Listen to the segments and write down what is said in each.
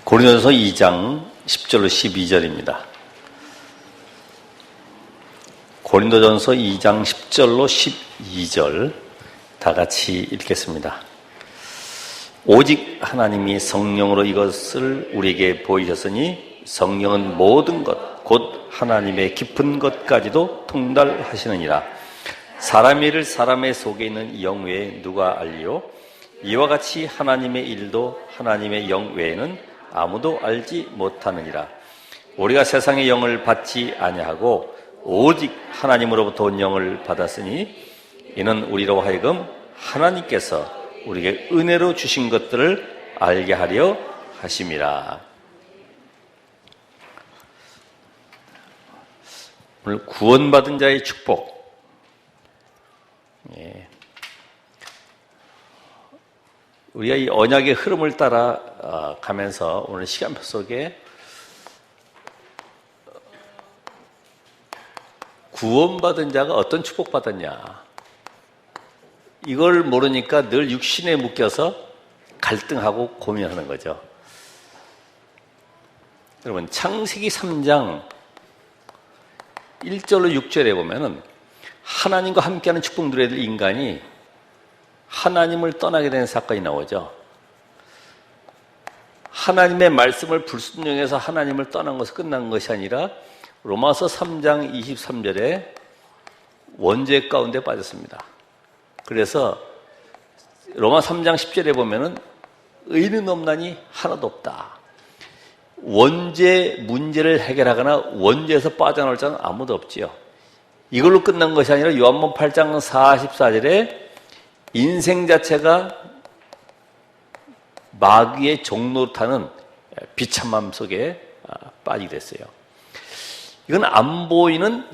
고린도전서 2장 10절로 12절입니다. 고린도전서 2장 10절로 12절 다 같이 읽겠습니다. 오직 하나님이 성령으로 이것을 우리에게 보이셨으니 성령은 모든 것 곧 하나님의 깊은 것까지도 통달하시느니라. 사람의 일을 사람의 속에 있는 영 외에 누가 알리요? 이와 같이 하나님의 일도 하나님의 영 외에는 아무도 알지 못하느니라. 우리가 세상의 영을 받지 아니하고 오직 하나님으로부터 온 영을 받았으니 이는 우리로 하여금 하나님께서 우리에게 은혜로 주신 것들을 알게 하려 하심이라. 오늘 구원받은 자의 축복. 우리가 이 언약의 흐름을 따라 가면서 오늘 시간표 속에 구원받은 자가 어떤 축복받았냐, 이걸 모르니까 늘 육신에 묶여서 갈등하고 고민하는 거죠. 여러분, 창세기 3장 1절로 6절에 보면은 하나님과 함께하는 축복 누려야 될 인간이 하나님을 떠나게 되는 사건이 나오죠. 하나님의 말씀을 불순종해서 하나님을 떠난 것은 끝난 것이 아니라 로마서 3장 23절에 원죄 가운데 빠졌습니다. 그래서 로마 3장 10절에 보면은 의는 없나니 하나도 없다. 원죄 문제를 해결하거나 원죄에서 빠져나올 자는 아무도 없지요. 이걸로 끝난 것이 아니라 요한복음 8장 44절에 인생 자체가 마귀의 종로 타는 비참함 속에 빠지게 됐어요. 이건 안 보이는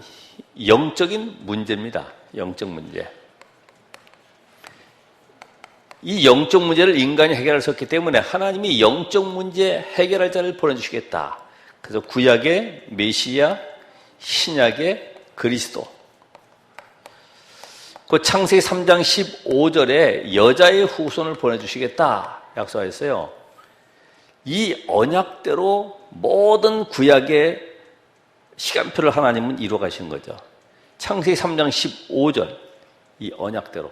영적인 문제입니다. 영적 문제. 이 영적 문제를 인간이 해결할 수 없기 때문에 하나님이 영적 문제 해결할 자를 보내주시겠다. 그래서 구약의 메시아, 신약의 그리스도. 그 창세기 3장 15절에 여자의 후손을 보내주시겠다 약속하셨어요. 이 언약대로 모든 구약의 시간표를 하나님은 이루어 가신 거죠. 창세기 3장 15절, 이 언약대로.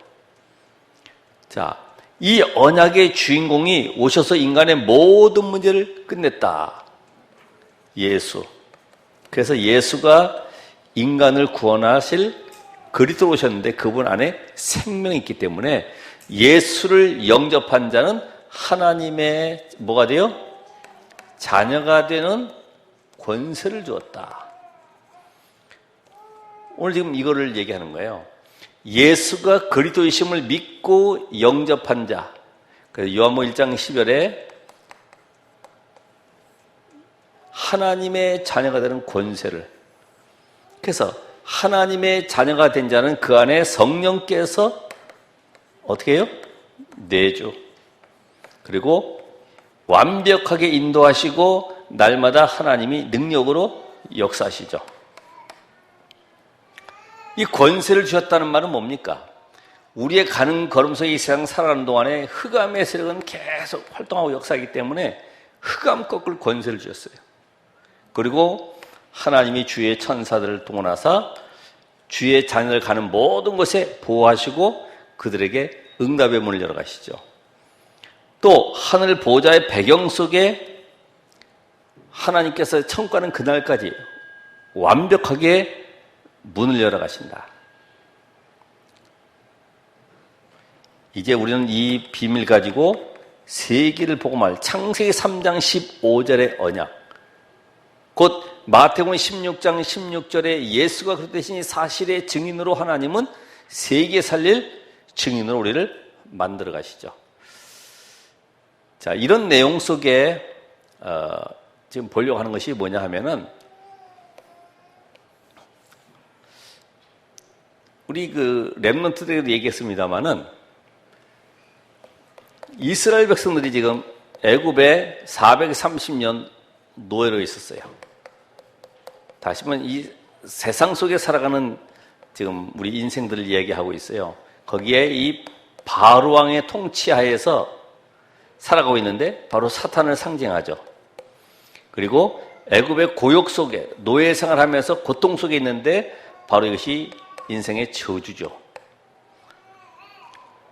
자, 이 언약의 주인공이 오셔서 인간의 모든 문제를 끝냈다. 예수. 그래서 예수가 인간을 구원하실 그리스도로 오셨는데 그분 안에 생명이 있기 때문에 예수를 영접한 자는 하나님의 뭐가 돼요? 자녀가 되는 권세를 주었다. 오늘 지금 이거를 얘기하는 거예요. 예수가 그리스도이심을 믿고 영접한 자. 그래서 요한복음 1장 10절에 하나님의 자녀가 되는 권세를. 그래서 하나님의 자녀가 된 자는 그 안에 성령께서 어떻게 해요? 내주. 그리고 완벽하게 인도하시고 날마다 하나님이 능력으로 역사하시죠. 이 권세를 주셨다는 말은 뭡니까? 우리의 가는 걸음 속에 이 세상 살아가는 동안에 흑암의 세력은 계속 활동하고 역사하기 때문에 흑암 꺾을 권세를 주셨어요. 그리고 하나님이 주의 천사들을 동원하사 주의 자녀를 가는 모든 곳에 보호하시고 그들에게 응답의 문을 열어가시죠. 또 하늘 보좌의 배경 속에 하나님께서 천국가는 그날까지 완벽하게 문을 열어가신다. 이제 우리는 이 비밀 가지고 세계를 복음할 창세기 3장 15절의 언약, 곧 마태복음 16장 16절에 예수가 그렇듯 되신 사실의 증인으로 하나님은 세계 살릴 증인으로 우리를 만들어 가시죠. 자, 이런 내용 속에 지금 보려고 하는 것이 뭐냐 하면은 우리 그 렘넌트들에게도 얘기했습니다마는 이스라엘 백성들이 지금 애굽에 430년 노예로 있었어요. 다시 말하면 이 세상 속에 살아가는 지금 우리 인생들을 이야기하고 있어요. 거기에 이 바로 왕의 통치하에서 살아가고 있는데 바로 사탄을 상징하죠. 그리고 애굽의 고욕 속에 노예 생활하면서 고통 속에 있는데 바로 이것이 인생의 저주죠.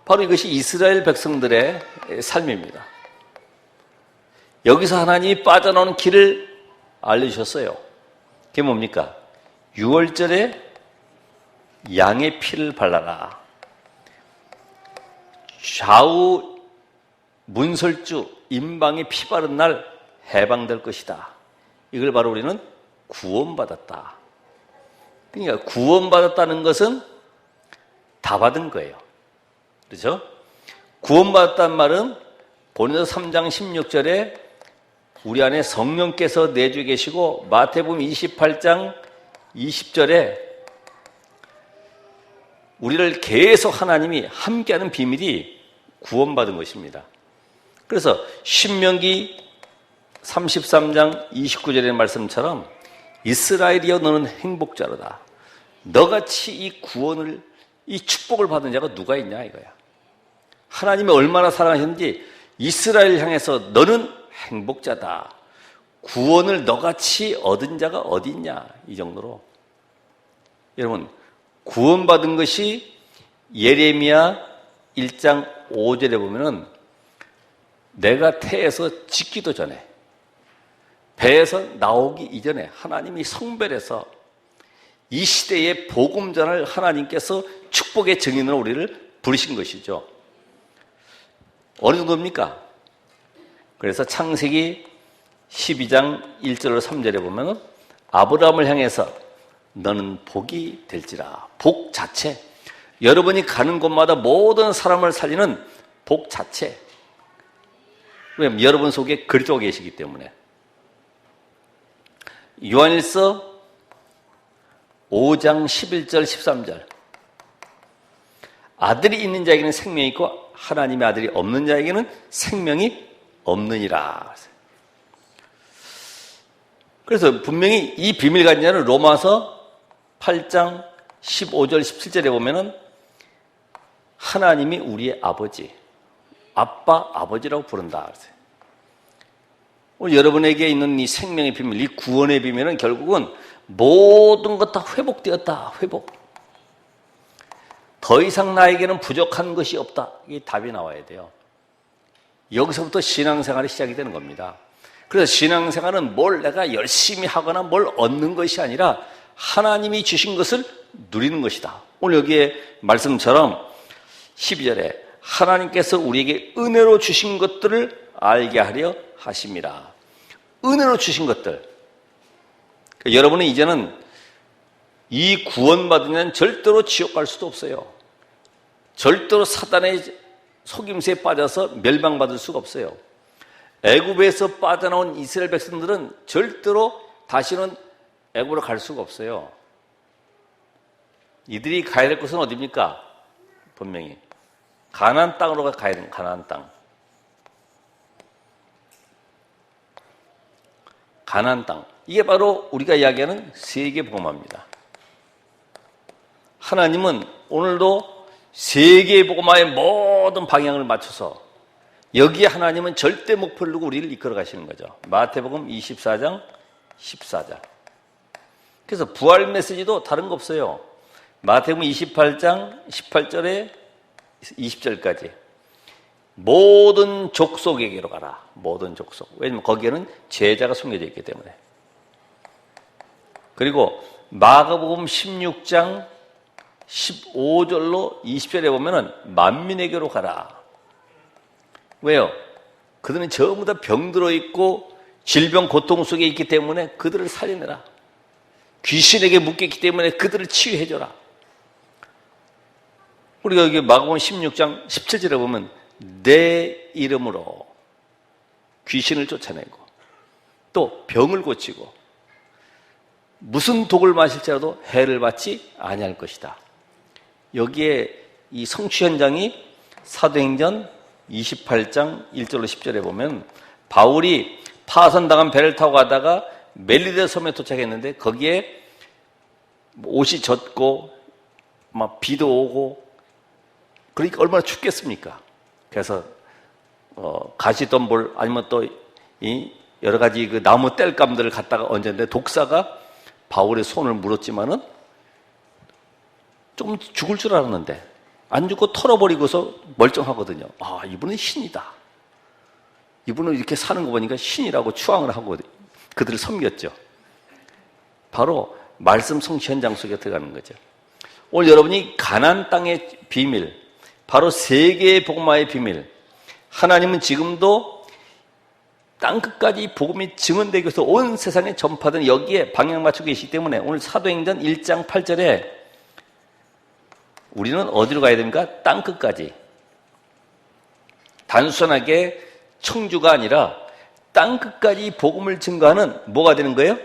바로 이것이 이스라엘 백성들의 삶입니다. 여기서 하나님이 빠져나오는 길을 알려주셨어요. 그게 뭡니까? 6월절에 양의 피를 발라라. 좌우 문설주 임방에 피 바른 날 해방될 것이다. 이걸 바로 우리는 구원받았다. 그러니까 구원받았다는 것은 다 받은 거예요. 그렇죠? 구원받았다는 말은 본문서 3장 16절에 우리 안에 성령께서 내주 계시고 마태복음 28장 20절에 우리를 계속 하나님이 함께하는 비밀이 구원받은 것입니다. 그래서 신명기 33장 29절의 말씀처럼 이스라엘이여 너는 행복자로다. 너같이 이 구원을 이 축복을 받은 자가 누가 있냐 이거야. 하나님이 얼마나 사랑하셨는지 이스라엘 향해서 너는 행복자다. 구원을 너같이 얻은 자가 어디 있냐 이 정도로. 여러분 구원받은 것이 예레미야 1장 5절에 보면은 내가 태에서 짓기도 전에 배에서 나오기 이전에 하나님이 성별해서 이 시대의 복음전을 하나님께서 축복의 증인으로 우리를 부르신 것이죠. 어느 정도입니까? 그래서 창세기 12장 1절로 3절에 보면 아브라함을 향해서 너는 복이 될지라. 복 자체. 여러분이 가는 곳마다 모든 사람을 살리는 복 자체. 왜냐하면 여러분 속에 그리스도가 계시기 때문에. 요한일서 5장 11절 13절 아들이 있는 자에게는 생명이 있고 하나님의 아들이 없는 자에게는 생명이 없느니라. 그래서 분명히 이 비밀 가진 자는 로마서 8장 15절 17절에 보면은 하나님이 우리의 아버지, 아빠, 아버지라고 부른다. 오늘 여러분에게 있는 이 생명의 비밀, 이 구원의 비밀은 결국은 모든 것 다 회복되었다. 회복. 더 이상 나에게는 부족한 것이 없다. 이게 답이 나와야 돼요. 여기서부터 신앙생활이 시작이 되는 겁니다. 그래서 신앙생활은 뭘 내가 열심히 하거나 뭘 얻는 것이 아니라 하나님이 주신 것을 누리는 것이다. 오늘 여기에 말씀처럼 12절에 하나님께서 우리에게 은혜로 주신 것들을 알게 하려 하십니다. 은혜로 주신 것들. 그러니까 여러분은 이제는 이 구원받은 자는 절대로 지옥 갈 수도 없어요. 절대로 사단의 속임수에 빠져서 멸망받을 수가 없어요. 애굽에서 빠져나온 이스라엘 백성들은 절대로 다시는 애굽으로 갈 수가 없어요. 이들이 가야 될 곳은 어디입니까? 분명히 가나안 땅으로 가야 되는 가나안 땅. 가나안 땅. 이게 바로 우리가 이야기하는 세계복음화입니다. 하나님은 오늘도 세계복음화의 모든 방향을 맞춰서 여기에 하나님은 절대 목표를 두고 우리를 이끌어 가시는 거죠. 마태복음 24장 14절. 그래서 부활 메시지도 다른 거 없어요. 마태복음 28장 18절에 20절까지 모든 족속에게로 가라. 모든 족속. 왜냐하면 거기에는 제자가 숨겨져 있기 때문에. 그리고 마가복음 16장 15절로 20절에 보면은 만민에게로 가라. 왜요? 그들은 전부 다 병들어 있고 질병 고통 속에 있기 때문에 그들을 살려내라. 귀신에게 묶였기 때문에 그들을 치유해줘라. 우리가 여기 마가복음 16장 17절에 보면 내 이름으로 귀신을 쫓아내고 또 병을 고치고 무슨 독을 마실지라도 해를 받지 아니할 것이다. 여기에 이 성취 현장이 사도행전 28장 1절로 10절에 보면 바울이 파선당한 배를 타고 가다가 멜리데 섬에 도착했는데 거기에 옷이 젖고 막 비도 오고 그러니까 얼마나 춥겠습니까? 그래서 가시덤불 아니면 또 이 여러 가지 그 나무 땔감들을 갖다가 얹었는데 독사가 바울의 손을 물었지만은 좀 죽을 줄 알았는데 안 죽고 털어버리고서 멀쩡하거든요. 아, 이분은 신이다. 이분은 이렇게 사는 거 보니까 신이라고 추앙을 하고 그들을 섬겼죠. 바로 말씀 성취 현장 속에 들어가는 거죠. 오늘 여러분이 가나안 땅의 비밀, 바로 세계의 복음화의 비밀, 하나님은 지금도 땅끝까지 복음이 증언되기 위해서 온 세상에 전파된 여기에 방향 맞추고 계시기 때문에 오늘 사도행전 1장 8절에 우리는 어디로 가야 됩니까? 땅끝까지. 단순하게 청주가 아니라 땅끝까지 복음을 증거하는 뭐가 되는 거예요?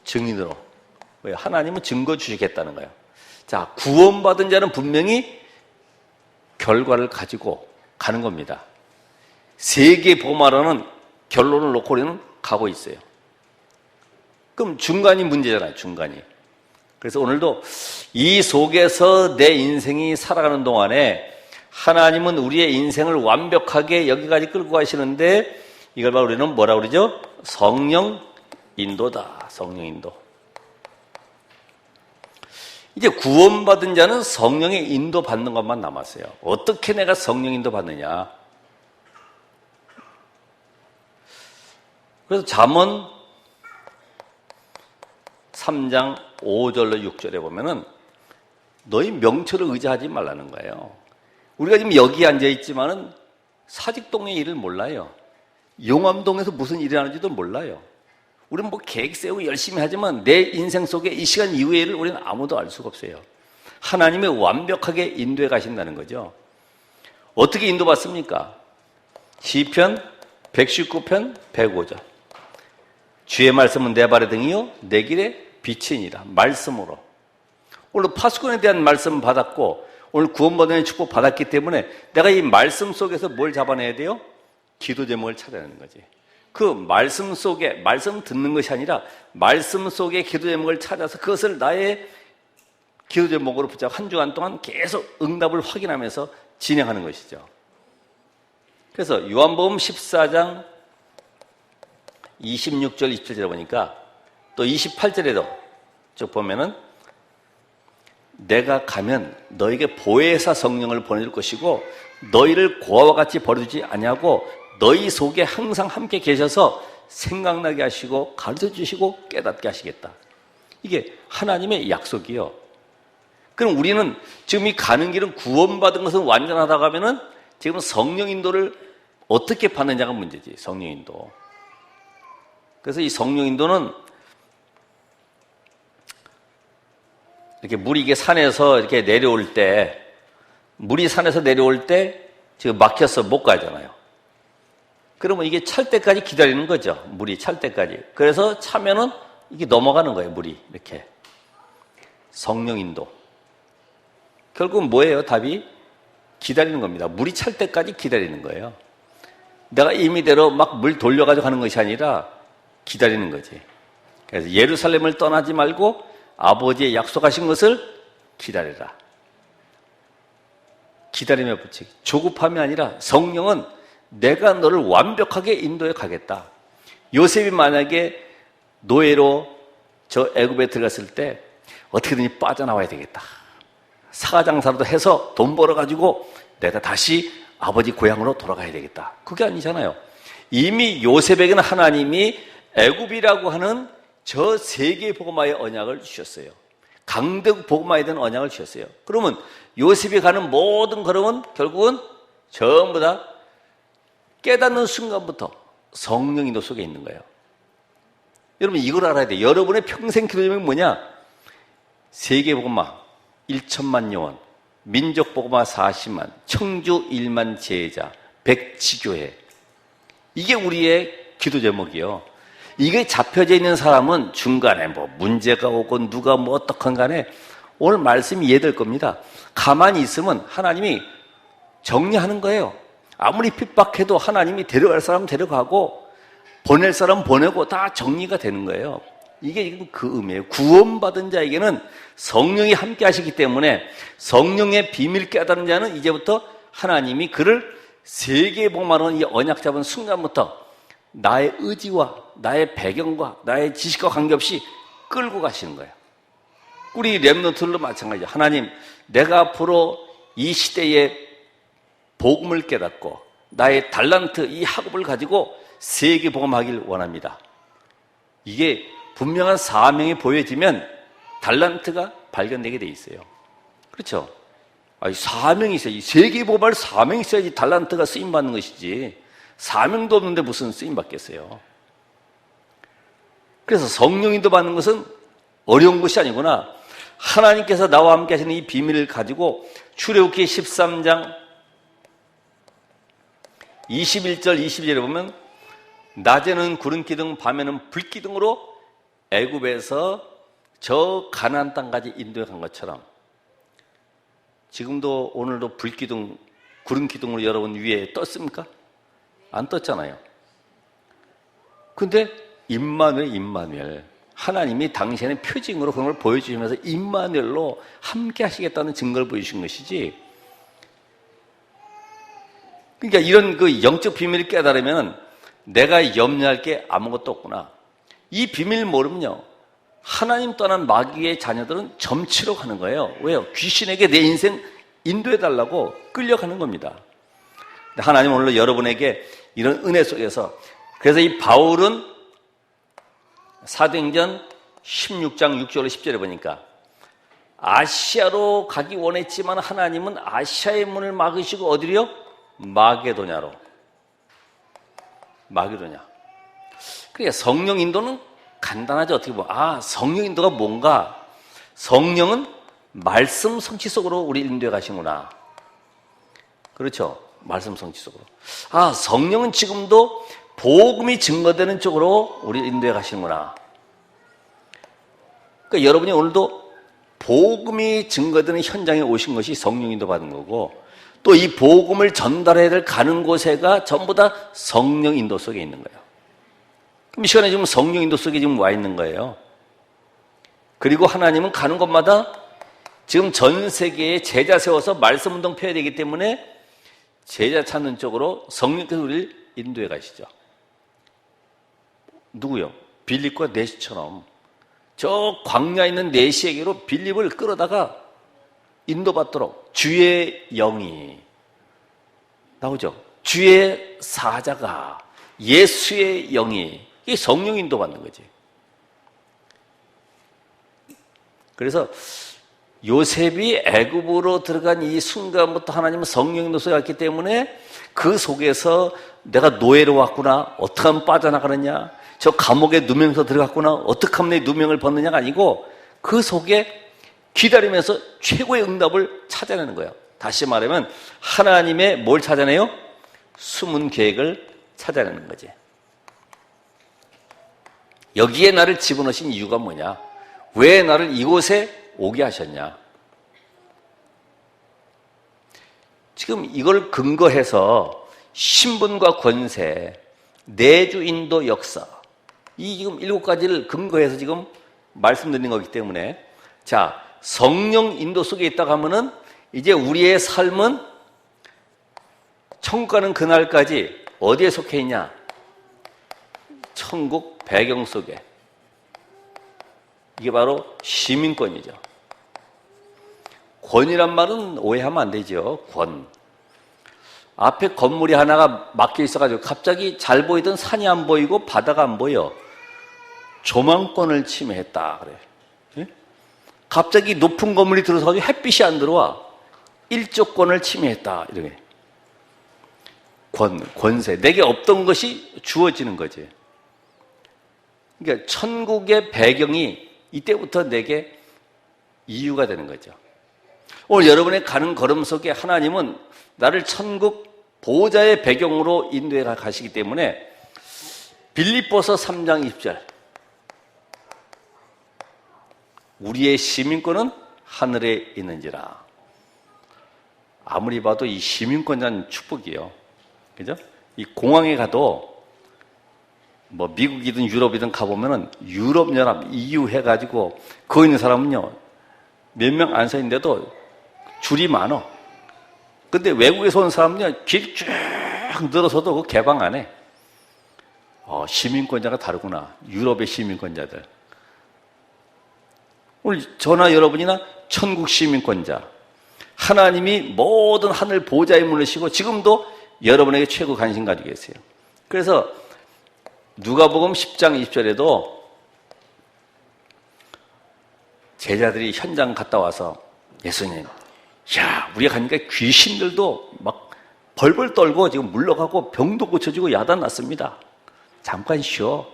증인으로. 왜요? 하나님은 증거 주시겠다는 거예요. 자, 구원받은 자는 분명히 결과를 가지고 가는 겁니다. 세계 복음화라는 결론을 놓고 우리는 가고 있어요. 그럼 중간이 문제잖아요, 중간이. 그래서 오늘도 이 속에서 내 인생이 살아가는 동안에 하나님은 우리의 인생을 완벽하게 여기까지 끌고 가시는데 이걸 바로 우리는 뭐라고 그러죠? 성령 인도다. 성령 인도. 이제 구원받은 자는 성령의 인도 받는 것만 남았어요. 어떻게 내가 성령 인도 받느냐? 그래서 잠언 3장 5절로 6절에 보면은 너희 명철을 의지하지 말라는 거예요. 우리가 지금 여기 앉아 있지만은 사직동의 일을 몰라요. 용암동에서 무슨 일이 하는지도 몰라요. 우리는 뭐 계획 세우고 열심히 하지만 내 인생 속에 이 시간 이후의 일을 우리는 아무도 알 수가 없어요. 하나님이 완벽하게 인도해 가신다는 거죠. 어떻게 인도받습니까? 시편 119편 105절. 주의 말씀은 내 발의 등이요 내 길의 빛이니라. 말씀으로. 오늘 파수꾼에 대한 말씀 받았고 오늘 구원받은 축복 받았기 때문에 내가 이 말씀 속에서 뭘 잡아내야 돼요? 기도 제목을 찾아내는 거지. 그 말씀 속에 말씀 듣는 것이 아니라 말씀 속에 기도 제목을 찾아서 그것을 나의 기도 제목으로 붙잡고 한 주간 동안 계속 응답을 확인하면서 진행하는 것이죠. 그래서 요한복음 14장 26절 27절에 보니까 또 28절에도 쭉 보면은 내가 가면 너에게 보혜사 성령을 보내줄 것이고 너희를 고아와 같이 버려두지 아니하고 너희 속에 항상 함께 계셔서 생각나게 하시고 가르쳐주시고 깨닫게 하시겠다. 이게 하나님의 약속이요. 그럼 우리는 지금 이 가는 길은 구원받은 것은 완전하다고 하면은 지금 성령 인도를 어떻게 받느냐가 문제지. 성령 인도. 그래서 이 성령 인도는 이렇게 물이 이게 산에서 이렇게 내려올 때, 물이 산에서 내려올 때 지금 막혀서 못 가잖아요. 그러면 이게 찰 때까지 기다리는 거죠. 물이 찰 때까지. 그래서 차면은 이게 넘어가는 거예요. 물이 이렇게. 성령 인도. 결국은 뭐예요? 답이 기다리는 겁니다. 물이 찰 때까지 기다리는 거예요. 내가 임의대로 막 물 돌려가지고 하는 것이 아니라 기다리는 거지. 그래서 예루살렘을 떠나지 말고 아버지의 약속하신 것을 기다리라. 기다림에 붙이기. 조급함이 아니라 성령은 내가 너를 완벽하게 인도해 가겠다. 요셉이 만약에 노예로 저 애굽에 들어갔을 때 어떻게든지 빠져나와야 되겠다. 사가장사라도 해서 돈 벌어가지고 내가 다시 아버지 고향으로 돌아가야 되겠다. 그게 아니잖아요. 이미 요셉에게는 하나님이 애굽이라고 하는 저 세계 복음화의 언약을 주셨어요. 강대국 복음화에 대한 언약을 주셨어요. 그러면 요셉이 가는 모든 걸음은 결국은 전부 다 깨닫는 순간부터 성령 인도 속에 있는 거예요. 여러분 이걸 알아야 돼요. 여러분의 평생 기도 제목이 뭐냐? 세계 복음화 1천만 영혼, 민족 복음화 40만, 청주 1만 제자, 백지교회. 이게 우리의 기도 제목이요. 이게 잡혀져 있는 사람은 중간에 뭐 문제가 오고 누가 뭐 어떻건 간에 오늘 말씀이 이해될 겁니다. 가만히 있으면 하나님이 정리하는 거예요. 아무리 핍박해도 하나님이 데려갈 사람 데려가고 보낼 사람 보내고 다 정리가 되는 거예요. 이게 그 의미예요. 구원받은 자에게는 성령이 함께 하시기 때문에 성령의 비밀 깨달은 자는 이제부터 하나님이 그를 세계에 복음하는 이 언약 잡은 순간부터 나의 의지와 나의 배경과 나의 지식과 관계없이 끌고 가시는 거예요. 우리 렘넌트들도 마찬가지죠. 하나님, 내가 앞으로 이 시대에 복음을 깨닫고 나의 달란트, 이 학업을 가지고 세계 복음하길 원합니다. 이게 분명한 사명이 보여지면 달란트가 발견되게 돼 있어요. 그렇죠? 사명이 있어야지. 세계 복음할 사명이 있어야지 달란트가 쓰임받는 것이지. 사명도 없는데 무슨 쓰임받겠어요. 그래서 성령인도 받는 것은 어려운 것이 아니구나. 하나님께서 나와 함께 하시는 이 비밀을 가지고 출애굽기 13장 21절 22절에 보면 낮에는 구름 기둥 밤에는 불 기둥으로 애굽에서 저 가나안 땅까지 인도해 간 것처럼 지금도 오늘도 불 기둥 구름 기둥으로 여러분 위에 떴습니까? 안 떴잖아요. 근데 임마누엘 하나님이 당신의 표징으로 그런 걸 보여주시면서 임마누엘로 함께 하시겠다는 증거를 보여주신 것이지. 그러니까 이런 그 영적 비밀을 깨달으면 내가 염려할 게 아무것도 없구나. 이 비밀을 모르면요, 하나님 떠난 마귀의 자녀들은 점치러 가는 거예요. 왜요? 귀신에게 내 인생 인도해달라고 끌려가는 겁니다. 하나님 오늘 여러분에게 이런 은혜 속에서, 그래서 이 바울은 사도행전 16장 6절 10절에 보니까 아시아로 가기 원했지만 하나님은 아시아의 문을 막으시고 어디로요? 마게도냐로. 그러니까 성령 인도는 간단하죠. 어떻게 보면 성령 인도가 뭔가? 성령은 말씀 성취 속으로 우리 인도해 가시구나. 그렇죠? 말씀 성취 속으로. 성령은 지금도 복음이 증거되는 쪽으로 우리 인도해 가시는구나. 그러니까 여러분이 오늘도 복음이 증거되는 현장에 오신 것이 성령 인도 받은 거고, 또 이 복음을 전달해야 될 가는 곳에가 전부 다 성령 인도 속에 있는 거예요. 그럼 이 시간에 지금 성령 인도 속에 지금 와 있는 거예요. 그리고 하나님은 가는 곳마다 지금 전 세계에 제자 세워서 말씀 운동 펴야 되기 때문에 제자 찾는 쪽으로 성령께서 우리를 인도해 가시죠. 누구요? 빌립과 네시처럼 저 광야에 있는 네시에게로 빌립을 끌어다가 인도받도록 주의 영이 나오죠. 주의 사자가, 예수의 영이, 이게 성령 인도받는 거지. 그래서 요셉이 애굽으로 들어간 이 순간부터 하나님은 성령 인도 속에 왔기 때문에 그 속에서 내가 노예로 왔구나, 어떻게 하면 빠져나가느냐, 저 감옥에 누명서 들어갔구나, 어떻게 하면 내 누명을 벗느냐가 아니고 그 속에 기다리면서 최고의 응답을 찾아내는 거예요. 다시 말하면 하나님의 뭘 찾아내요? 숨은 계획을 찾아내는 거지. 여기에 나를 집어넣으신 이유가 뭐냐? 왜 나를 이곳에 오게 하셨냐? 지금 이걸 근거해서 신분과 권세, 내주 인도 역사, 이 지금 7가지를 근거해서 지금 말씀드린 거기 때문에, 자, 성령 인도 속에 있다고 하면은 이제 우리의 삶은 천국 가는 그날까지 어디에 속해 있냐? 천국 배경 속에. 이게 바로 시민권이죠. 권이란 말은 오해하면 안 되죠. 권. 앞에 건물이 하나가 막혀 있어가지고 갑자기 잘 보이던 산이 안 보이고 바다가 안 보여. 조망권을 침해했다 그래. 예? 갑자기 높은 건물이 들어서가지고 햇빛이 안 들어와. 일조권을 침해했다 이렇게. 권세. 내게 없던 것이 주어지는 거지. 그러니까 천국의 배경이 이때부터 내게 이유가 되는 거죠. 오늘 여러분의 가는 걸음 속에 하나님은 나를 천국 보호자의 배경으로 인도해 가시기 때문에 빌립보서 3장 20절, 우리의 시민권은 하늘에 있는지라. 아무리 봐도 이 시민권이라는 축복이에요. 그죠? 이 공항에 가도 뭐 미국이든 유럽이든 가보면은 유럽연합 EU 해가지고 거기 있는 사람은요 몇 명 안 서 있는데도 줄이 많어. 근데 외국에서 온 사람은요 길 쭉 늘어서도 그 개방 안 해. 시민권자가 다르구나. 유럽의 시민권자들. 오늘 저나 여러분이나 천국 시민권자. 하나님이 모든 하늘 보좌에 물으시고 지금도 여러분에게 최고 관심 가지고 계세요. 그래서 누가복음 10장 20절에도 제자들이 현장 갔다 와서 예수님, 야, 우리가 가니까 귀신들도 막 벌벌 떨고 지금 물러가고 병도 고쳐지고 야단 났습니다. 잠깐 쉬어.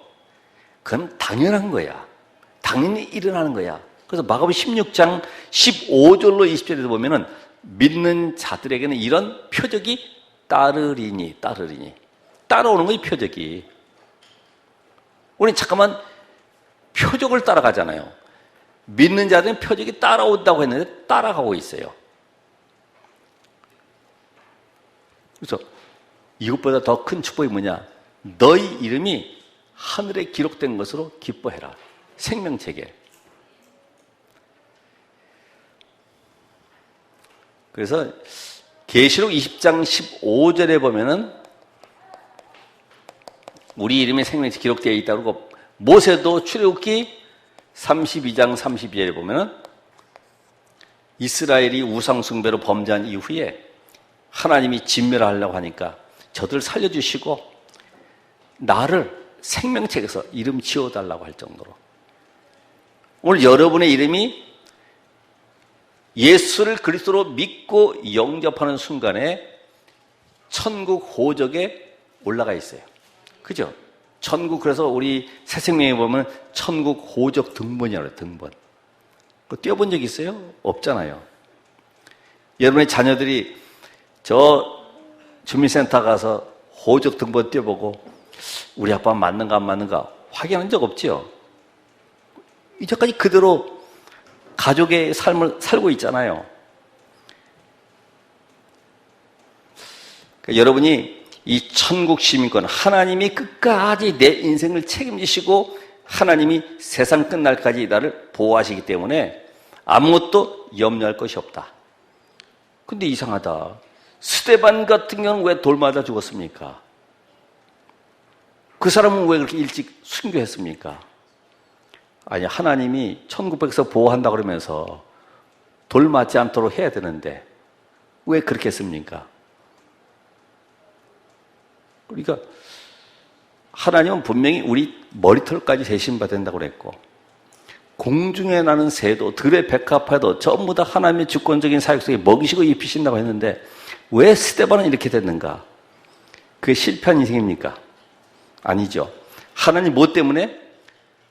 그건 당연한 거야. 당연히 일어나는 거야. 그래서 마가복음 16장 15절로 20절에도 보면은 믿는 자들에게는 이런 표적이 따르리니. 따라오는 거지, 표적이. 우리 잠깐만 표적을 따라가잖아요. 믿는 자들은 표적이 따라온다고 했는데 따라가고 있어요. 그래서 이것보다 더 큰 축복이 뭐냐? 너희 이름이 하늘에 기록된 것으로 기뻐해라. 생명책에. 그래서 계시록 20장 15절에 보면은 우리 이름이 생명책에 기록되어 있다고 그러고 모세도 출애굽기 32장 32절에 보면은 이스라엘이 우상 숭배로 범죄한 이후에 하나님이 진멸하려고 하니까 저들 살려주시고 나를 생명책에서 이름 지어달라고 할 정도로 오늘 여러분의 이름이 예수를 그리스도로 믿고 영접하는 순간에 천국 호적에 올라가 있어요. 그죠? 천국, 그래서 우리 새생명에 보면 천국 호적 등본이라고 해요. 등본. 그거 띄워본 적 있어요? 없잖아요. 여러분의 자녀들이 저 주민센터 가서 호적 등본 띄워보고 우리 아빠 맞는가 안 맞는가 확인한 적 없지요? 이제까지 그대로 가족의 삶을 살고 있잖아요. 그러니까 여러분이 이 천국 시민권, 하나님이 끝까지 내 인생을 책임지시고 하나님이 세상 끝날까지 나를 보호하시기 때문에 아무것도 염려할 것이 없다. 근데 이상하다. 스데반 같은 경우는 왜 돌 맞아 죽었습니까? 그 사람은 왜 그렇게 일찍 순교했습니까? 아니, 하나님이 천국백서 보호한다 그러면서 돌 맞지 않도록 해야 되는데 왜 그렇게 했습니까? 그러니까 하나님은 분명히 우리 머리털까지 대신받는다고 그랬고 공중에 나는 새도 들의 백합화도 전부 다 하나님의 주권적인 사역 속에 먹이시고 입히신다고 했는데 왜 스데반은 이렇게 됐는가? 그게 실패한 인생입니까? 아니죠. 하나님 뭐 때문에?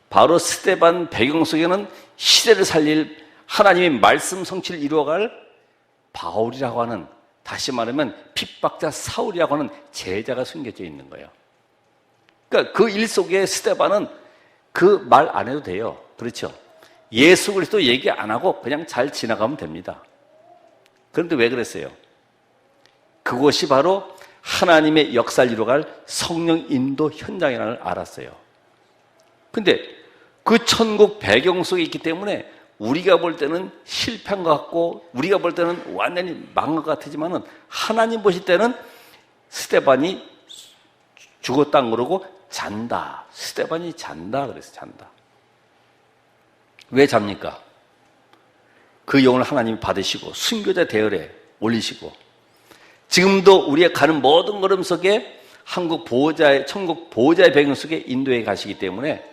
바로 스데반 배경 속에는 시대를 살릴 하나님의 말씀 성취를 이루어갈 바울이라고 하는, 다시 말하면 핍박자 사울이라고 하는 제자가 숨겨져 있는 거예요. 그러니까 그 일 속에 스데반은 그 말 안 해도 돼요. 그렇죠? 예수 그리스도 얘기 안 하고 그냥 잘 지나가면 됩니다. 그런데 왜 그랬어요? 그것이 바로 하나님의 역사를 이루어갈 성령 인도 현장이라는 걸 알았어요. 근데 그 천국 배경 속에 있기 때문에 우리가 볼 때는 실패한 것 같고 우리가 볼 때는 완전히 망한 것 같지만은 하나님 보실 때는 스데반이 죽었다 그러고 잔다. 스데반이 잔다 그래서 잔다. 왜 잡니까? 그 영을 하나님이 받으시고 순교자 대열에 올리시고 지금도 우리가 가는 모든 걸음 속에 한국 보호자의, 천국 보호자의 배경 속에 인도해 가시기 때문에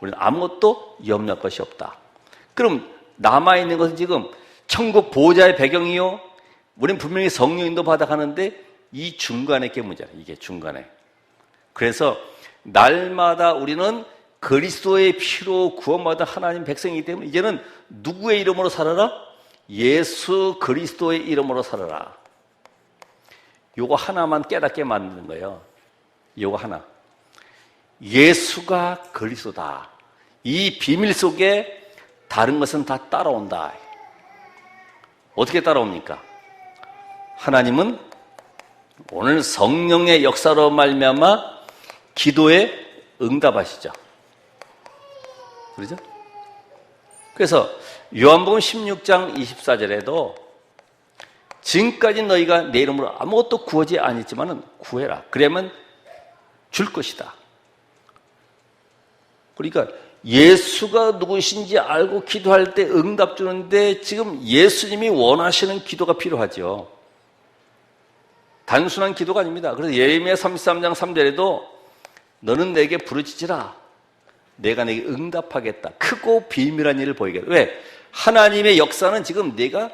우리는 아무것도 염려할 것이 없다. 그럼 남아있는 것은 지금 천국 보호자의 배경이요. 우리는 분명히 성령 인도 받아가는데 이 중간에 게 문제야. 이게 중간에. 그래서 날마다 우리는 그리스도의 피로 구원받은 하나님 백성이기 때문에 이제는 누구의 이름으로 살아라? 예수 그리스도의 이름으로 살아라. 요거 하나만 깨닫게 만드는 거예요. 요거 하나. 예수가 그리스도다. 이 비밀 속에 다른 것은 다 따라온다. 어떻게 따라옵니까? 하나님은 오늘 성령의 역사로 말미암아 기도에 응답하시죠. 그렇죠? 그래서 요한복음 16장 24절에도 지금까지 너희가 내 이름으로 아무것도 구하지 아니했지만은 구해라. 그러면 줄 것이다. 그러니까 예수가 누구신지 알고 기도할 때 응답 주는데 지금 예수님이 원하시는 기도가 필요하죠. 단순한 기도가 아닙니다. 그래서 예레미야 33장 3절에도 너는 내게 부르짖으라. 내가 내게 응답하겠다. 크고 비밀한 일을 보이겠다. 왜? 하나님의 역사는 지금 내가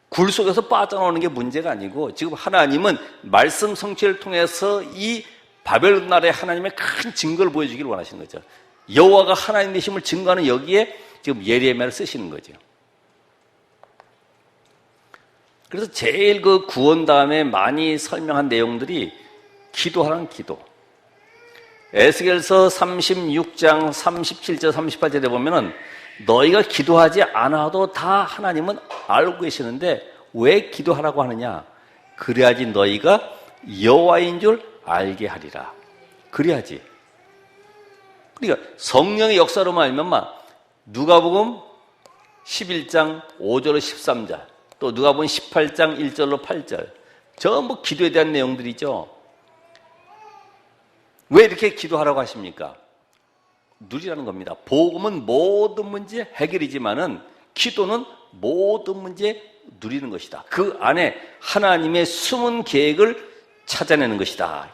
굴 속에서 빠져나오는 게 문제가 아니고 지금 하나님은 말씀 성취를 통해서 이 바벨론 나라의 하나님의 큰 증거를 보여주기를 원하시는 거죠. 여호와가 하나님 되심을 증거하는 여기에 지금 예레미야를 쓰시는 거죠. 그래서 제일 그 구원 다음에 많이 설명한 내용들이 기도하라는 기도. 에스겔서 36장 37절 38절에 보면은 너희가 기도하지 않아도 다 하나님은 알고 계시는데 왜 기도하라고 하느냐? 그래야지 너희가 여호와인 줄 알게 하리라. 그래야지. 그러니까 성령의 역사로만 알면 누가복음 11장 5절로 13절 또 누가복음 18장 1절로 8절 전부 기도에 대한 내용들이죠. 왜 이렇게 기도하라고 하십니까? 누리라는 겁니다. 복음은 모든 문제 해결이지만은 기도는 모든 문제 누리는 것이다. 그 안에 하나님의 숨은 계획을 찾아내는 것이다.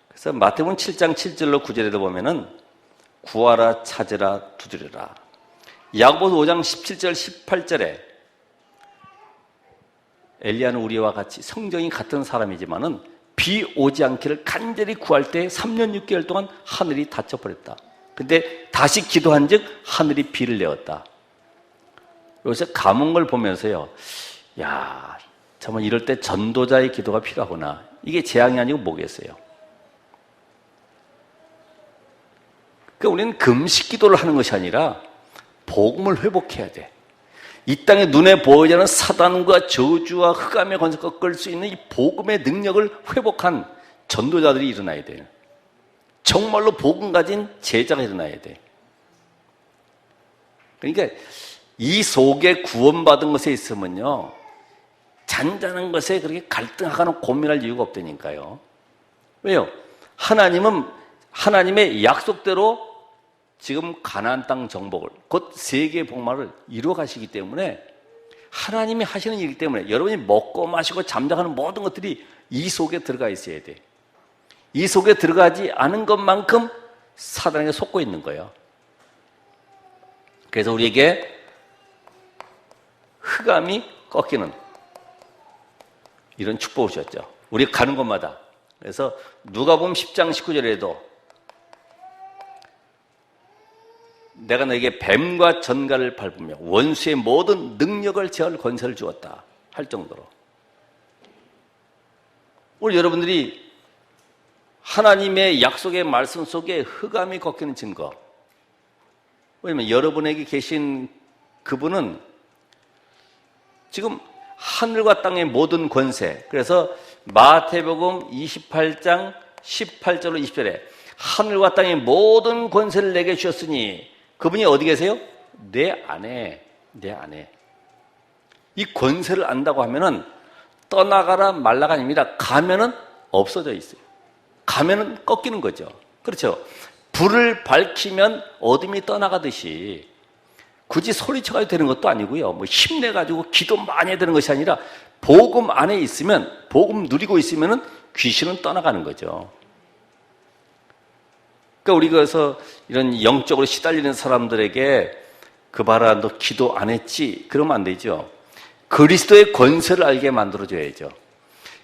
그래서 마태복음 7장 7절로 9절에도 보면은 구하라 찾으라 두드려라. 야고보서 5장 17절 18절에 엘리야는 우리와 같이 성정이 같은 사람이지만은 비 오지 않기를 간절히 구할 때 3년 6개월 동안 하늘이 닫혀버렸다. 근데 다시 기도한 즉 하늘이 비를 내었다. 여기서 감은 걸 보면서요, 야, 정말 이럴 때 전도자의 기도가 필요하구나. 이게 재앙이 아니고 뭐겠어요? 그러니까 우리는 금식 기도를 하는 것이 아니라 복음을 회복해야 돼. 이 땅에 눈에 보이지 않는 사단과 저주와 흑암의 권세를 꺾을 수 있는 이 복음의 능력을 회복한 전도자들이 일어나야 돼요. 정말로 복음 가진 제자가 일어나야 돼. 그러니까 이 속에 구원받은 것에 있으면요, 잔잔한 것에 그렇게 갈등하거나 고민할 이유가 없다니까요. 왜요? 하나님은 하나님의 약속대로 지금 가나안 땅 정복을 곧 세계 복마를 이루어 가시기 때문에 하나님이 하시는 일이기 때문에 여러분이 먹고 마시고 잠자가는 모든 것들이 이 속에 들어가 있어야 돼. 이 속에 들어가지 않은 것만큼 사단에게 속고 있는 거예요. 그래서 우리에게 흑암이 꺾이는 이런 축복을 주셨죠. 우리가 가는 곳마다. 그래서 누가복음 10장 19절에도 내가 너에게 뱀과 전갈을 밟으며 원수의 모든 능력을 제할 권세를 주었다 할 정도로 오늘 여러분들이 하나님의 약속의 말씀 속에 흑암이 꺾이는 증거, 왜냐하면 여러분에게 계신 그분은 지금 하늘과 땅의 모든 권세, 그래서 마태복음 28장 18절로 20절에 하늘과 땅의 모든 권세를 내게 주셨으니 그분이 어디 계세요? 내 안에. 이 권세를 안다고 하면은 떠나가라 말라가 아닙니다. 가면은 없어져 있어요. 가면은 꺾이는 거죠. 그렇죠. 불을 밝히면 어둠이 떠나가듯이 굳이 소리쳐가지고 되는 것도 아니고요. 뭐 힘내가지고 기도 많이 해야 되는 것이 아니라 복음 안에 있으면, 복음 누리고 있으면은 귀신은 떠나가는 거죠. 그러니까 우리 그래서 이런 영적으로 시달리는 사람들에게 그 봐라 너 기도 안 했지? 그러면 안 되죠. 그리스도의 권세를 알게 만들어줘야죠.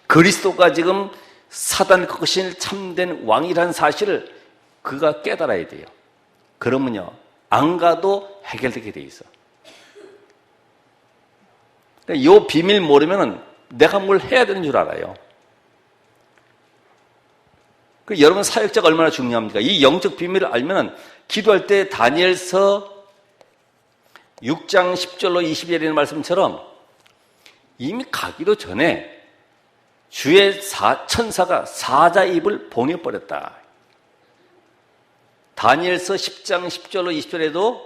그리스도가 지금 사단을 꺾으신 참된 왕이라는 사실을 그가 깨달아야 돼요. 그러면요 안 가도 해결되게 돼 있어. 그러니까 이 비밀 모르면은 내가 뭘 해야 되는 줄 알아요. 여러분 사역자가 얼마나 중요합니까? 이 영적 비밀을 알면은 기도할 때 다니엘서 6장 10절로 20절에 있는 말씀처럼 이미 가기도 전에 주의 천사가 사자의 입을 봉해버렸다. 다니엘서 10장 10절로 20절에도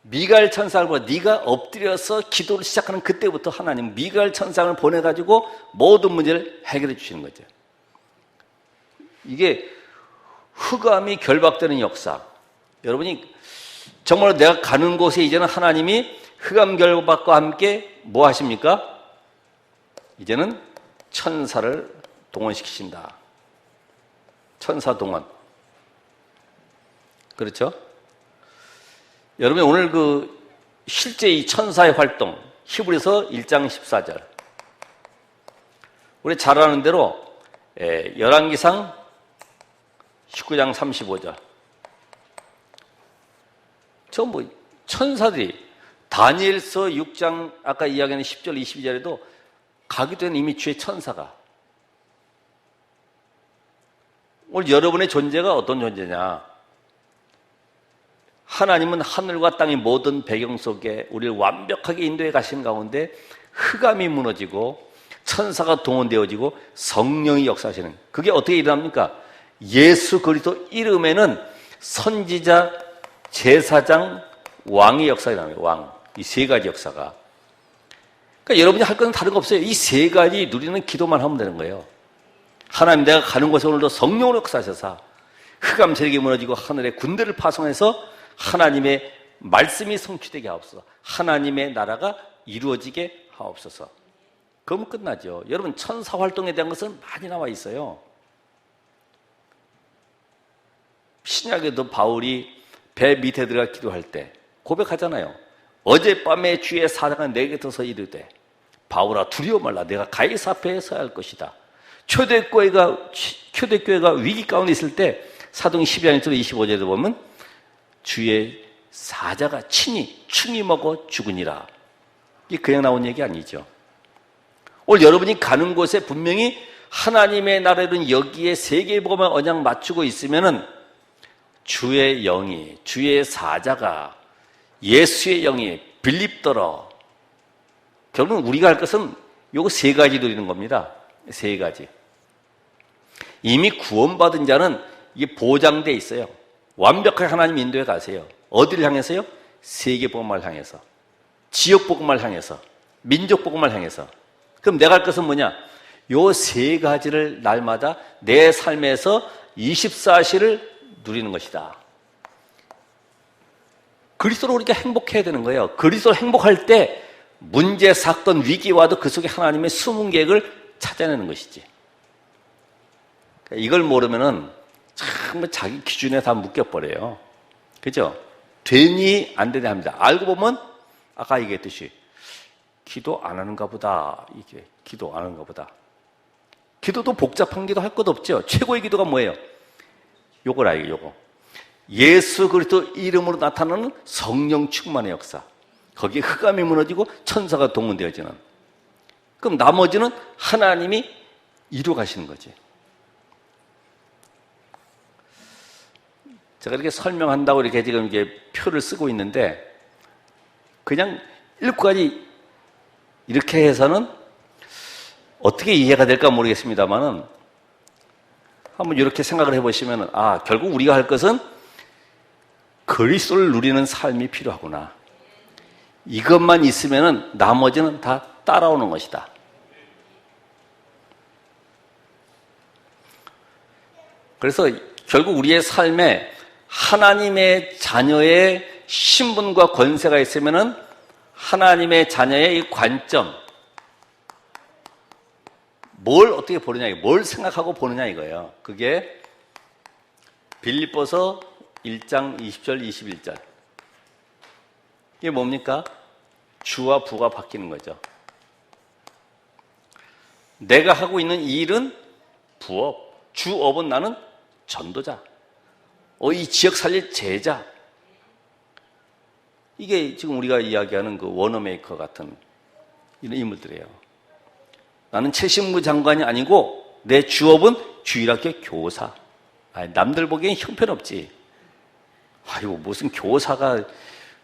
미가엘 천사를 보내, 네가 엎드려서 기도를 시작하는 그때부터 하나님은 미가엘 천사를 보내가지고 모든 문제를 해결해 주시는 거죠. 이게 흑암이 결박되는 역사. 여러분이 정말 내가 가는 곳에 이제는 하나님이 흑암 결박과 함께 뭐 하십니까? 이제는 천사를 동원시키신다. 천사 동원. 그렇죠? 여러분 오늘 실제 이 천사의 활동, 히브리서 1장 14절. 우리 잘 아는 대로 열왕기상 19장 35절. 천사들이 다니엘서 6장 아까 이야기하는 10절 22절에도 가기도 전 이미 주의 천사가. 오늘 여러분의 존재가 어떤 존재냐? 하나님은 하늘과 땅의 모든 배경 속에 우리를 완벽하게 인도해 가신 가운데 흑암이 무너지고 천사가 동원되어지고 성령이 역사하시는, 그게 어떻게 일어납니까? 예수 그리스도 이름에는 선지자, 제사장, 왕의 역사가 일어나요. 왕. 이 세 가지 역사가. 그러니까 여러분이 할 건 다른 거 없어요. 이 세 가지 누리는 기도만 하면 되는 거예요. 하나님, 내가 가는 곳에 오늘도 성령으로 역사하셔서 흑암 세력이 무너지고 하늘의 군대를 파송해서 하나님의 말씀이 성취되게 하옵소서. 하나님의 나라가 이루어지게 하옵소서. 그러면 끝나죠. 여러분, 천사 활동에 대한 것은 많이 나와 있어요. 신약에도 바울이 배 밑에 들어가 기도할 때 고백하잖아요. 어젯밤에 주의 사자가 내게 서 이르되 바울아 두려워 말라, 내가 가이사 앞에 서야 할 것이다. 초대교회가 위기 가운데 있을 때 사도행 12장 25절에 보면 주의 사자가 친히 충이 먹어 죽으니라. 이게 그냥 나온 얘기 아니죠. 오늘 여러분이 가는 곳에 분명히 하나님의 나라는 여기에 세계복음의 언약 맞추고 있으면은 주의 영이, 주의 사자가, 예수의 영이 빌립더러. 결국은 우리가 할 것은 요거 세 가지 누리는 겁니다. 세 가지. 이미 구원받은 자는 이게 보장돼 있어요. 완벽하게 하나님 인도에 가세요. 어디를 향해서요? 세계복음을 향해서, 지역복음을 향해서, 민족복음을 향해서. 그럼 내가 할 것은 뭐냐? 요 세 가지를 날마다 내 삶에서 24시를 누리는 것이다. 그리스도로 우리가 행복해야 되는 거예요. 그리스도로 행복할 때 문제, 사건, 위기 와도 그 속에 하나님의 숨은 계획을 찾아내는 것이지. 이걸 모르면은 참 자기 기준에 다 묶여버려요. 그죠? 되니 안 되니 합니다. 알고 보면 아까 얘기했듯이 기도 안 하는가 보다. 이게 기도 안 하는가 보다. 기도도 복잡한 기도 할 것 없죠. 최고의 기도가 뭐예요? 요걸 알게, 요거. 예수 그리스도 이름으로 나타나는 성령 충만의 역사. 거기에 흑암이 무너지고 천사가 동원되어지는. 그럼 나머지는 하나님이 이루어 가시는 거지. 제가 이렇게 설명한다고 이렇게 지금 이게 표를 쓰고 있는데 그냥 읽고까지 이렇게 해서는 어떻게 이해가 될까 모르겠습니다만은 한번 이렇게 생각을 해보시면 결국 우리가 할 것은 그리스도를 누리는 삶이 필요하구나. 이것만 있으면은 나머지는 다 따라오는 것이다. 그래서 결국 우리의 삶에 하나님의 자녀의 신분과 권세가 있으면은 하나님의 자녀의 이 관점, 뭘 어떻게 보느냐, 뭘 생각하고 보느냐 이거예요. 그게 빌립보서 1장 20절 21절. 이게 뭡니까? 주와 부가 바뀌는 거죠. 내가 하고 있는 이 일은 부업, 주업은 나는 전도자, 이 지역 살릴 제자. 이게 지금 우리가 이야기하는 그 워너메이커 같은 이런 인물들이에요. 나는 최신부 장관이 아니고 내 주업은 주일학교 교사. 남들 보기엔 형편없지. 아이고 무슨 교사가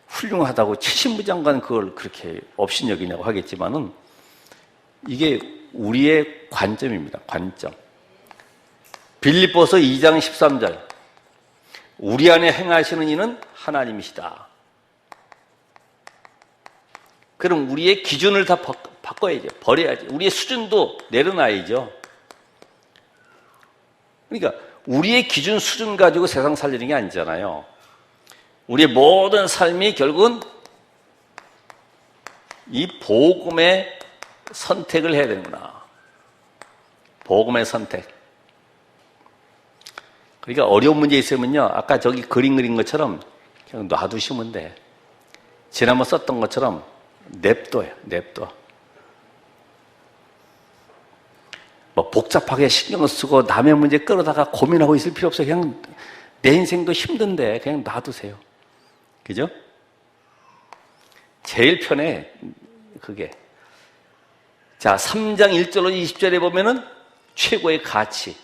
훌륭하다고 최신부 장관 그걸 그렇게 업신여기냐고 하겠지만은 이게 우리의 관점입니다. 관점. 빌립보서 2장 13절. 우리 안에 행하시는 이는 하나님이시다. 그럼 우리의 기준을 다 바꿔야죠. 버려야죠. 우리의 수준도 내려놔야죠. 그러니까 우리의 기준 수준 가지고 세상 살리는 게 아니잖아요. 우리의 모든 삶이 결국은 이 복음의 선택을 해야 되는구나. 복음의 선택. 그러니까 어려운 문제 있으면요, 아까 저기 그림 그린 것처럼 그냥 놔두시면 돼. 지난번 썼던 것처럼 냅둬요. 뭐 복잡하게 신경을 쓰고 남의 문제 끌어다가 고민하고 있을 필요 없어요. 그냥 내 인생도 힘든데 그냥 놔두세요. 그죠? 제일 편해, 그게. 자, 3장 1절로 20절에 보면은 최고의 가치.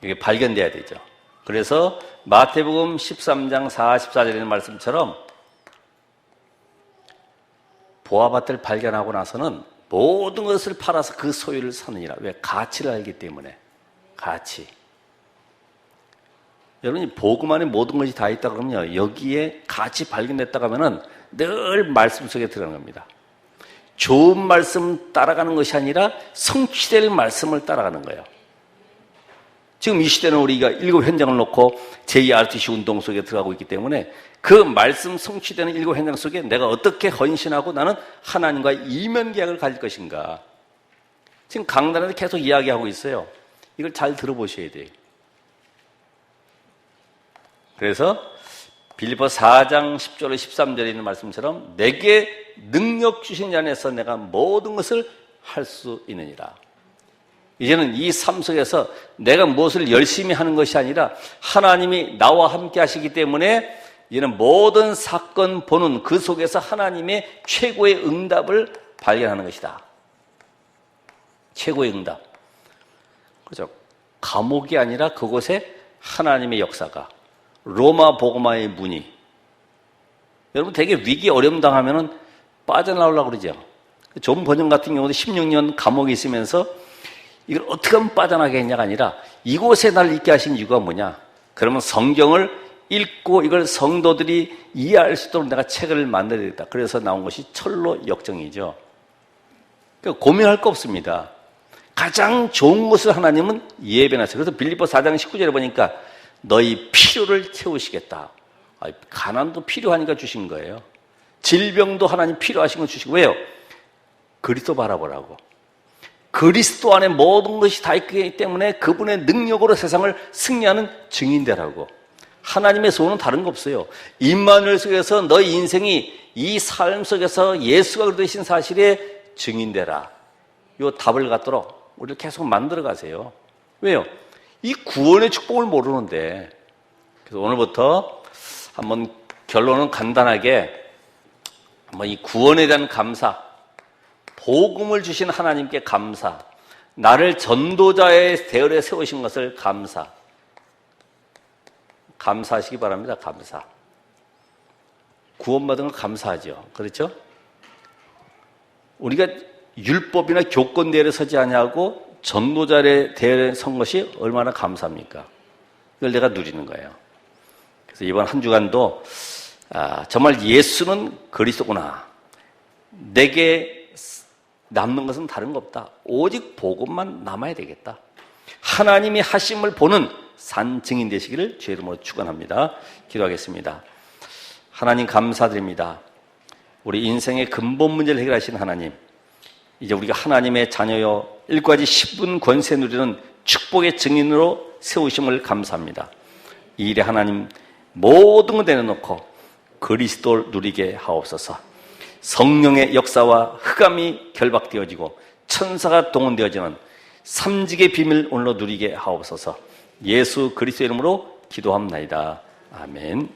이게 발견돼야 되죠. 그래서 마태복음 13장 44절에 있는 말씀처럼 보아밭을 발견하고 나서는 모든 것을 팔아서 그 소유를 사느니라. 왜? 가치를 알기 때문에. 가치. 여러분이 복음 안에 모든 것이 다 있다 그러면요, 여기에 가치 발견됐다 하면은 늘 말씀 속에 들어가는 겁니다. 좋은 말씀 따라가는 것이 아니라 성취될 말씀을 따라가는 거예요. 지금 이 시대는 우리가 7 현장을 놓고 JRTC 운동 속에 들어가고 있기 때문에 그 말씀 성취되는 7 현장 속에 내가 어떻게 헌신하고 나는 하나님과 이면 계약을 가질 것인가. 지금 강단에서 계속 이야기하고 있어요. 이걸 잘 들어보셔야 돼요. 그래서 빌립보 4장 10절로 13절에 있는 말씀처럼 내게 능력 주신 자 안에서 내가 모든 것을 할 수 있느니라. 이제는 이 삶 속에서 내가 무엇을 열심히 하는 것이 아니라 하나님이 나와 함께 하시기 때문에 이제는 모든 사건 보는 그 속에서 하나님의 최고의 응답을 발견하는 것이다. 최고의 응답. 그죠? 감옥이 아니라 그곳에 하나님의 역사가, 로마 복음화의 문이. 여러분 되게 위기 어려움 당하면은 빠져나오려고 그러죠. 존 번영 같은 경우도 16년 감옥에 있으면서 이걸 어떻게 하면 빠져나게 했냐가 아니라 이곳에 날 있게 하신 이유가 뭐냐. 그러면 성경을 읽고 이걸 성도들이 이해할 수 있도록 내가 책을 만들어야 되겠다. 그래서 나온 것이 철로 역정이죠. 그러니까 고민할 거 없습니다. 가장 좋은 것을 하나님은 예배하세요. 그래서 빌립보 4장 19절에 보니까 너희 필요를 채우시겠다. 가난도 필요하니까 주신 거예요. 질병도 하나님 필요하신 거 주시고. 왜요? 그리스도 바라보라고. 그리스도 안에 모든 것이 다 있기 때문에 그분의 능력으로 세상을 승리하는 증인되라고. 하나님의 소원은 다른 거 없어요. 임마누엘 속에서 너희 인생이 이 삶 속에서 예수가 그러신 사실에 증인되라. 이 답을 갖도록 우리를 계속 만들어 가세요. 왜요? 이 구원의 축복을 모르는데. 그래서 오늘부터 한번 결론은 간단하게 한번 이 구원에 대한 감사, 복음을 주신 하나님께 감사, 나를 전도자의 대열에 세우신 것을 감사하시기 바랍니다. 감사. 구원받은 거 감사하죠. 그렇죠? 우리가 율법이나 교권 대열에 서지 아니하고 전도자의 대열에 선 것이 얼마나 감사합니까? 이걸 내가 누리는 거예요. 그래서 이번 한 주간도 정말 예수는 그리스도구나. 내게 남는 것은 다른 거 없다. 오직 복음만 남아야 되겠다. 하나님이 하심을 보는 산 증인 되시기를 주의 이름으로 축원합니다. 기도하겠습니다. 하나님 감사드립니다. 우리 인생의 근본 문제를 해결하시는 하나님, 이제 우리가 하나님의 자녀여 일까지 10분 권세 누리는 축복의 증인으로 세우심을 감사합니다. 이 일에 하나님 모든 걸 내려놓고 그리스도를 누리게 하옵소서. 성령의 역사와 흑암이 결박되어지고 천사가 동원되어지는 삼직의 비밀 오늘로 누리게 하옵소서. 예수 그리스도 이름으로 기도합나이다. 아멘.